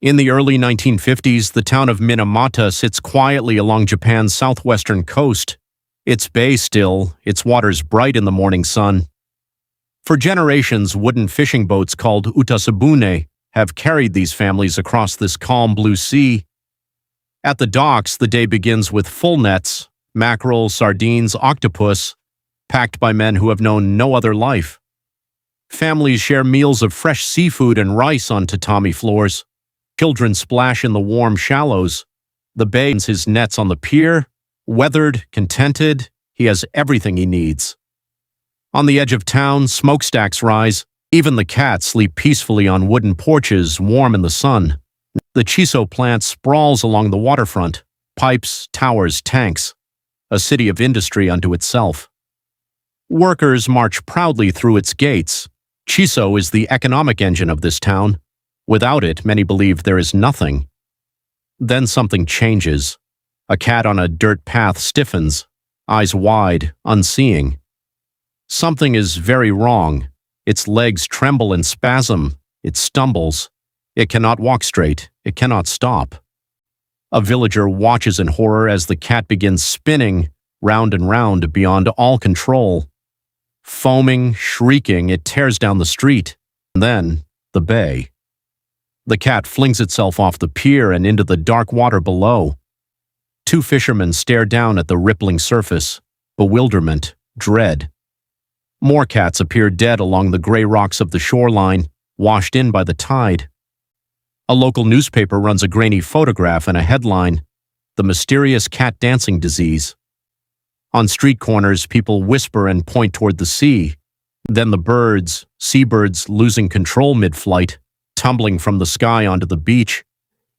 In the early 1950s, the town of Minamata sits quietly along Japan's southwestern coast. Its bay still, its waters bright in the morning sun. For generations, wooden fishing boats called utasabune have carried these families across this calm blue sea. At the docks, the day begins with full nets, mackerel, sardines, octopus, packed by men who have known no other life. Families share meals of fresh seafood and rice on tatami floors. Children splash in the warm shallows. The bay ends his nets on the pier. Weathered, contented, he has everything he needs. On the edge of town, smokestacks rise. Even the cats sleep peacefully on wooden porches, warm in the sun. The chiso plant sprawls along the waterfront. Pipes, towers, tanks. A city of industry unto itself. Workers march proudly through its gates. Chiso is the economic engine of this town. Without it, many believe there is nothing. Then something changes. A cat on a dirt path stiffens, eyes wide, unseeing. Something is very wrong. Its legs tremble and spasm. It stumbles. It cannot walk straight. It cannot stop. A villager watches in horror as the cat begins spinning, round and round, beyond all control. Foaming, shrieking, it tears down the street, and then the bay. The cat flings itself off the pier and into the dark water below. Two fishermen stare down at the rippling surface, bewilderment, dread. More cats appear dead along the gray rocks of the shoreline, washed in by the tide. A local newspaper runs a grainy photograph and a headline, "The Mysterious Cat Dancing Disease." On street corners, people whisper and point toward the sea. Then the birds, seabirds losing control mid-flight, tumbling from the sky onto the beach.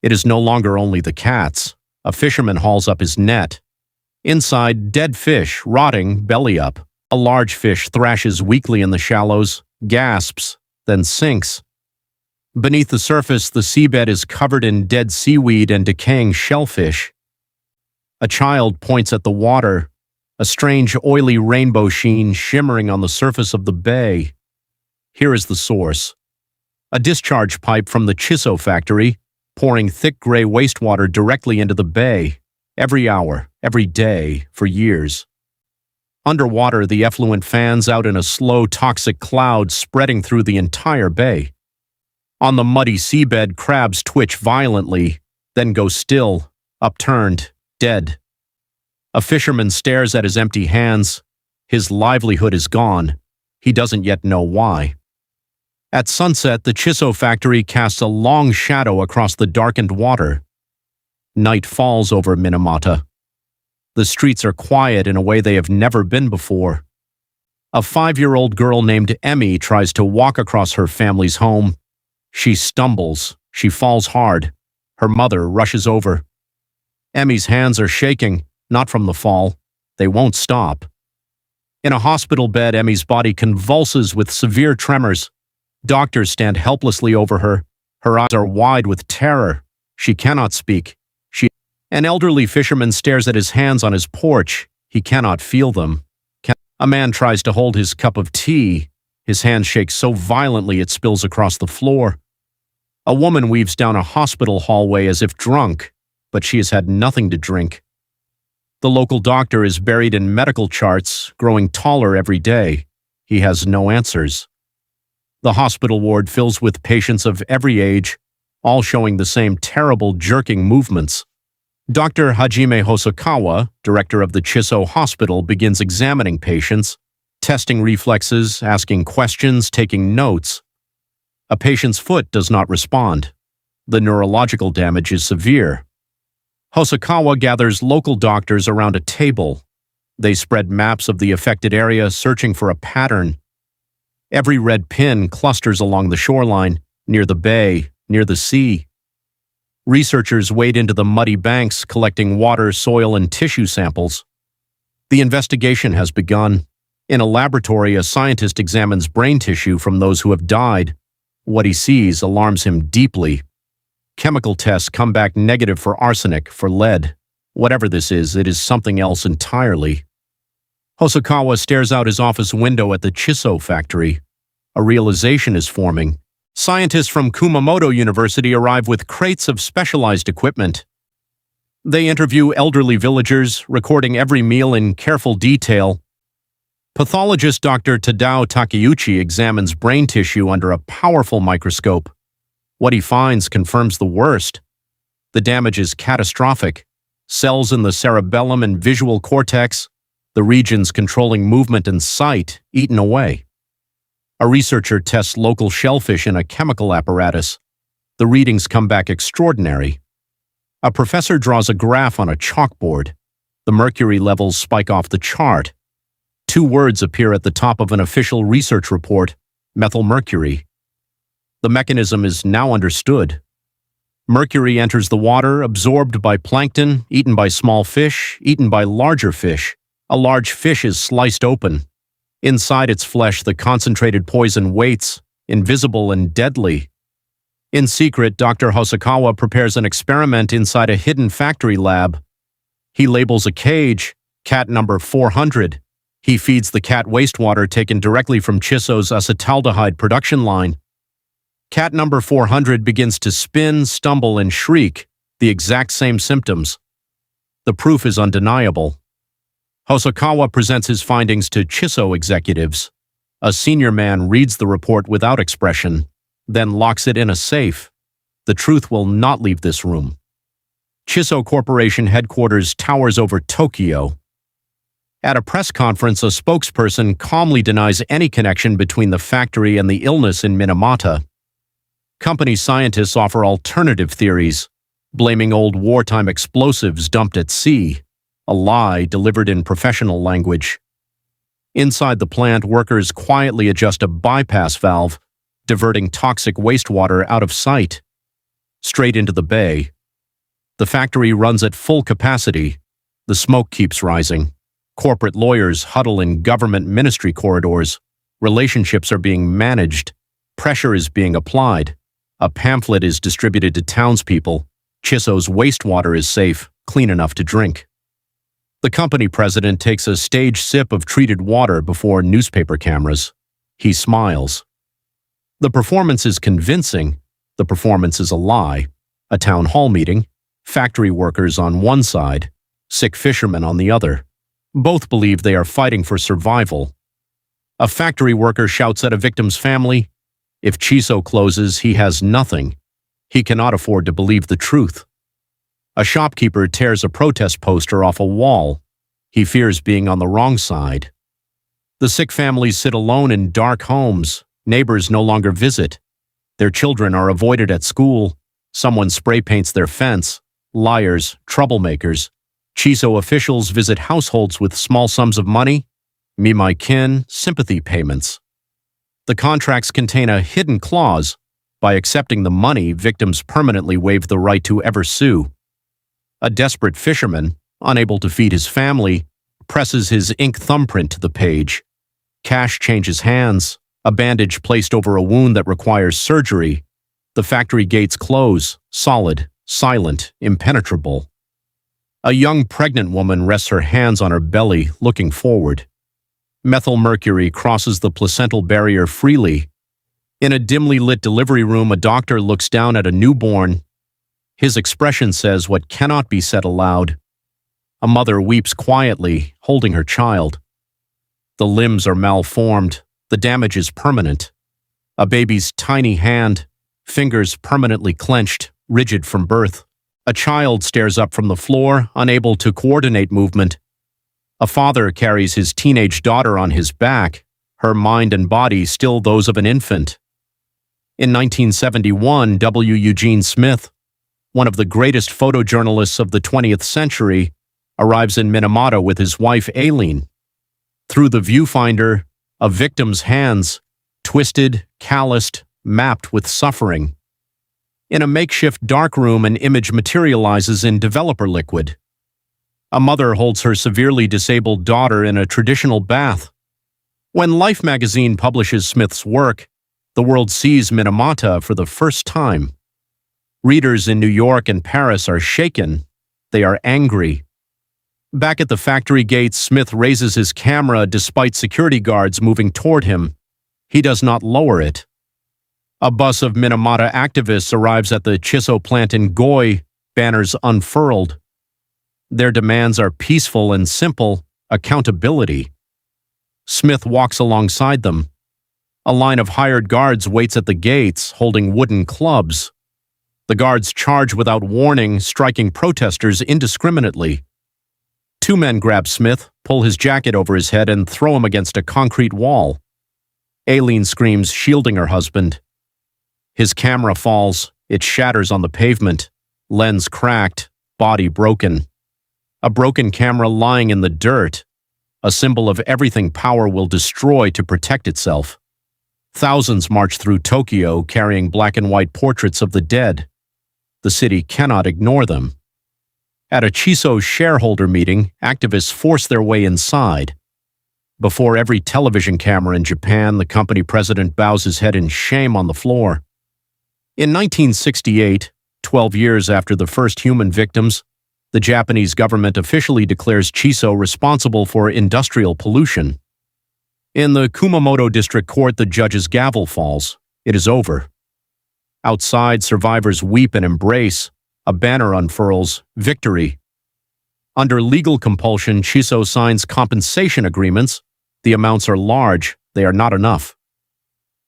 It is no longer only the cats. A fisherman hauls up his net. Inside, dead fish, rotting, belly up. A large fish thrashes weakly in the shallows, gasps, then sinks. Beneath the surface, the seabed is covered in dead seaweed and decaying shellfish. A child points at the water, a strange oily rainbow sheen shimmering on the surface of the bay. Here is the source. A discharge pipe from the chiso factory, pouring thick gray wastewater directly into the bay, every hour, every day, for years. Underwater, the effluent fans out in a slow, toxic cloud spreading through the entire bay. On the muddy seabed, crabs twitch violently, then go still, upturned, dead. A fisherman stares at his empty hands. His livelihood is gone. He doesn't yet know why. At sunset, the chiso factory casts a long shadow across the darkened water. Night falls over Minamata. The streets are quiet in a way they have never been before. A 5-year-old girl named Emmy tries to walk across her family's home. She stumbles. She falls hard. Her mother rushes over. Emmy's hands are shaking, not from the fall. They won't stop. In a hospital bed, Emmy's body convulses with severe tremors. Doctors stand helplessly over her. Her eyes are wide with terror. She cannot speak. An elderly fisherman stares at his hands on his porch. He cannot feel them. A man tries to hold his cup of tea. His hand shakes so violently it spills across the floor. A woman weaves down a hospital hallway as if drunk, but she has had nothing to drink. The local doctor is buried in medical charts, growing taller every day. He has no answers. The hospital ward fills with patients of every age, all showing the same terrible jerking movements. Dr. Hajime Hosokawa, director of the Chiso Hospital, begins examining patients, testing reflexes, asking questions, taking notes. A patient's foot does not respond. The neurological damage is severe. Hosokawa gathers local doctors around a table. They spread maps of the affected area, searching for a pattern. Every red pin clusters along the shoreline, near the bay, near the sea. Researchers wade into the muddy banks, collecting water, soil, and tissue samples. The investigation has begun. In a laboratory, a scientist examines brain tissue from those who have died. What he sees alarms him deeply. Chemical tests come back negative for arsenic, for lead. Whatever this is, it is something else entirely. Hosokawa stares out his office window at the Chiso factory. A realization is forming. Scientists from Kumamoto University arrive with crates of specialized equipment. They interview elderly villagers, recording every meal in careful detail. Pathologist Dr. Tadao Takeuchi examines brain tissue under a powerful microscope. What he finds confirms the worst. The damage is catastrophic. Cells in the cerebellum and visual cortex, the regions controlling movement and sight, eaten away. A researcher tests local shellfish in a chemical apparatus. The readings come back extraordinary. A professor draws a graph on a chalkboard. The mercury levels spike off the chart. 2 words appear at the top of an official research report: methylmercury. The mechanism is now understood. Mercury enters the water, absorbed by plankton, eaten by small fish, eaten by larger fish. A large fish is sliced open. Inside its flesh, the concentrated poison waits, invisible and deadly. In secret, Dr. Hosokawa prepares an experiment inside a hidden factory lab. He labels a cage, cat number 400. He feeds the cat wastewater taken directly from Chiso's acetaldehyde production line. Cat number 400 begins to spin, stumble, and shriek, the exact same symptoms. The proof is undeniable. Hosokawa presents his findings to Chiso executives. A senior man reads the report without expression, then locks it in a safe. The truth will not leave this room. Chiso Corporation headquarters towers over Tokyo. At a press conference, a spokesperson calmly denies any connection between the factory and the illness in Minamata. Company scientists offer alternative theories, blaming old wartime explosives dumped at sea, a lie delivered in professional language. Inside the plant, workers quietly adjust a bypass valve, diverting toxic wastewater out of sight, straight into the bay. The factory runs at full capacity. The smoke keeps rising. Corporate lawyers huddle in government ministry corridors. Relationships are being managed. Pressure is being applied. A pamphlet is distributed to townspeople. Chiso's wastewater is safe, clean enough to drink. The company president takes a staged sip of treated water before newspaper cameras. He smiles. The performance is convincing. The performance is a lie. A town hall meeting. Factory workers on one side. Sick fishermen on the other. Both believe they are fighting for survival. A factory worker shouts at a victim's family, "If Chiso closes, he has nothing. He cannot afford to believe the truth." A shopkeeper tears a protest poster off a wall. He fears being on the wrong side. The sick families sit alone in dark homes. Neighbors no longer visit. Their children are avoided at school. Someone spray paints their fence. Liars, troublemakers. Chiso officials visit households with small sums of money. Me my kin, sympathy payments. The contracts contain a hidden clause. By accepting the money, victims permanently waive the right to ever sue. A desperate fisherman, unable to feed his family, presses his ink thumbprint to the page. Cash changes hands, a bandage placed over a wound that requires surgery. The factory gates close, solid, silent, impenetrable. A young pregnant woman rests her hands on her belly, looking forward. Methylmercury crosses the placental barrier freely. In a dimly lit delivery room, a doctor looks down at a newborn. His expression says what cannot be said aloud. A mother weeps quietly, holding her child. The limbs are malformed. The damage is permanent. A baby's tiny hand, fingers permanently clenched, rigid from birth. A child stares up from the floor, unable to coordinate movement. A father carries his teenage daughter on his back, her mind and body still those of an infant. In 1971, W. Eugene Smith, one of the greatest photojournalists of the 20th century, arrives in Minamata with his wife Aileen. Through the viewfinder, a victim's hands, twisted, calloused, mapped with suffering. In a makeshift darkroom, an image materializes in developer liquid. A mother holds her severely disabled daughter in a traditional bath. When Life magazine publishes Smith's work, the world sees Minamata for the first time. Readers in New York and Paris are shaken. They are angry. Back at the factory gates, Smith raises his camera despite security guards moving toward him. He does not lower it. A bus of Minamata activists arrives at the Chiso plant in Goi, banners unfurled. Their demands are peaceful and simple: accountability. Smith walks alongside them. A line of hired guards waits at the gates, holding wooden clubs. The guards charge without warning, striking protesters indiscriminately. Two men grab Smith, pull his jacket over his head, and throw him against a concrete wall. Aileen screams, shielding her husband. His camera falls. It shatters on the pavement. Lens cracked, body broken. A broken camera lying in the dirt, a symbol of everything power will destroy to protect itself. Thousands march through Tokyo carrying black and white portraits of the dead. The city cannot ignore them. At a Chiso shareholder meeting, activists force their way inside. Before every television camera in Japan, the company president bows his head in shame on the floor. In 1968, 12 years after the first human victims, the Japanese government officially declares Chiso responsible for industrial pollution. In the Kumamoto District Court, the judge's gavel falls. It is over. Outside, survivors weep and embrace. A banner unfurls, victory. Under legal compulsion, Chiso signs compensation agreements. The amounts are large, they are not enough.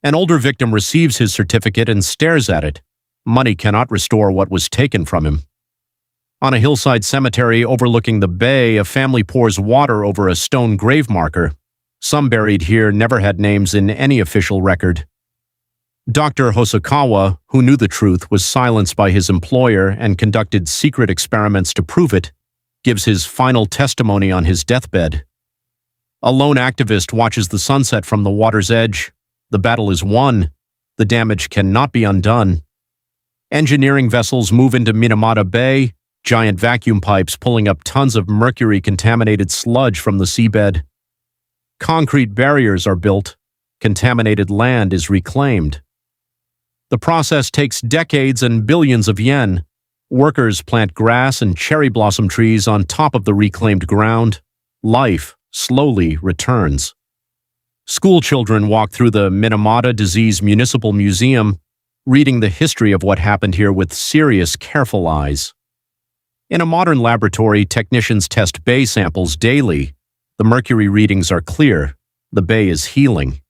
An older victim receives his certificate and stares at it. Money cannot restore what was taken from him. On a hillside cemetery overlooking the bay, a family pours water over a stone grave marker. Some buried here never had names in any official record. Dr. Hosokawa, who knew the truth, was silenced by his employer and conducted secret experiments to prove it, gives his final testimony on his deathbed. A lone activist watches the sunset from the water's edge. The battle is won. The damage cannot be undone. Engineering vessels move into Minamata Bay, giant vacuum pipes pulling up tons of mercury-contaminated sludge from the seabed. Concrete barriers are built. Contaminated land is reclaimed. The process takes decades and billions of yen. Workers plant grass and cherry blossom trees on top of the reclaimed ground. Life slowly returns. School children walk through the Minamata Disease Municipal Museum, reading the history of what happened here with serious, careful eyes. In a modern laboratory, technicians test bay samples daily. The mercury readings are clear. The bay is healing.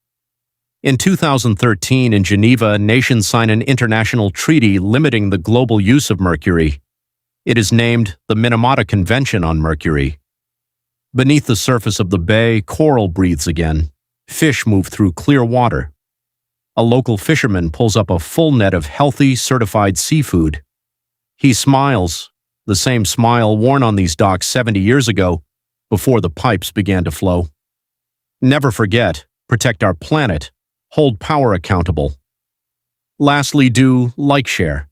In 2013, in Geneva, nations sign an international treaty limiting the global use of mercury. It is named the Minamata Convention on Mercury. Beneath the surface of the bay, coral breathes again. Fish move through clear water. A local fisherman pulls up a full net of healthy, certified seafood. He smiles, the same smile worn on these docks 70 years ago, before the pipes began to flow. Never forget, protect our planet, hold power accountable. Lastly, do like, share.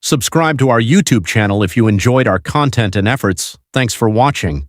Subscribe to our YouTube channel if you enjoyed our content and efforts. Thanks for watching.